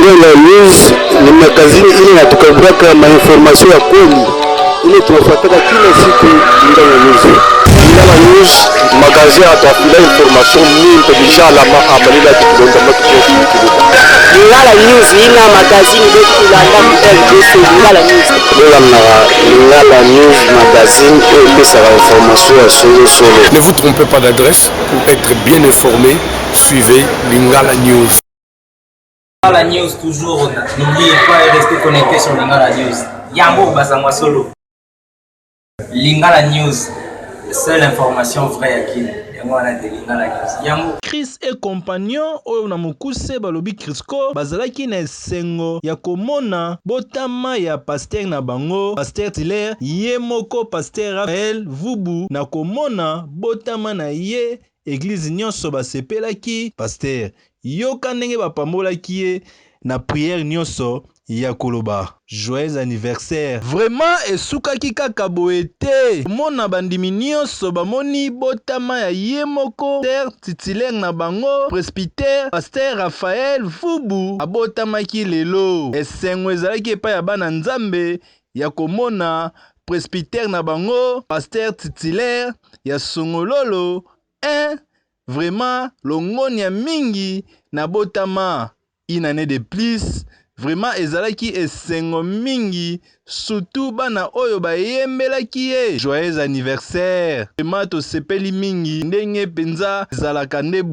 Lingala News ni magazini ile inatukabraka mainformasyon ya kweli ile tunafuataka kila siku. Lingala News, Lingala News magazini atafila information mingi deja la amalila tukidonda matukofi. Lingala News ina magazini yetu kulanda RDC. Lingala News Lingala News magazine et pesa information ya solo. Ne vous trompez pas d'adresse pour être bien informé. Suivez Lingala News. Lingala News toujours, n'oubliez pas de rester connecté sur Lingala News. Yambo Basangwa Solo. Lingala News, seule information vraie à qui Lingala News. Yambo. Chris et compagnon oyo na mokuse balobi Crisco bazalaki na esengo ya komona botama ya pasteur na bango Pasteur Tiller ye moko Pasteur Raphaël Vubu na komona botama na ye église nyonso basepelaki. Pasteur yoka ndenge bapambolaki ye na prière nyonso ya koloba joyeux anniversaire. Vraiment esukaki kaka boye te. Mona bandimi nyonso bamoni botama ya ye moko Pasteur titulaire na bango presbytère Pasteur Raphaël Vubu abotamaki lelo. Esengo ezalaki epai ya bana nzambe ya komona presbytère na bango Pasteur titulaire ya Songololo. Vraiment longoni ya mingi na botama une année de plus. Vraiment ezalaki esengo mingi surtout bana oyo bayembelaki ye joyeux anniversaire. Vraiment tosepeli mingi ndenge penza ezalaka nde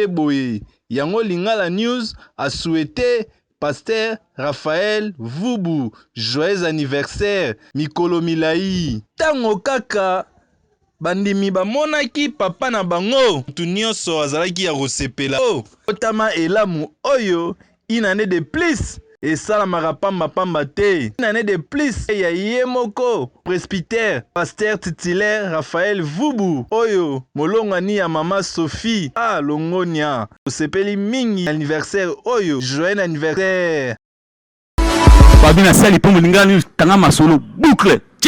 boye yango Lingala News a souhaité Pasteur Raphaël Vubu joyeux anniversaire mikolo milai. Tango kaka bandimi bamonaki papa na bango mutu nyonso azalaki ya kosepela botama elamu oyo une année de plus esalamaka pamba te. Une année de plus ya ye moko presbytère Pasteur titulaire Raphaël Vubu oyo molongani ya mama Sophie longonia osepeli mingi anniversaire oyo joyeux anniversaire. Babina sali pour Lingala News tanga masolo boucle.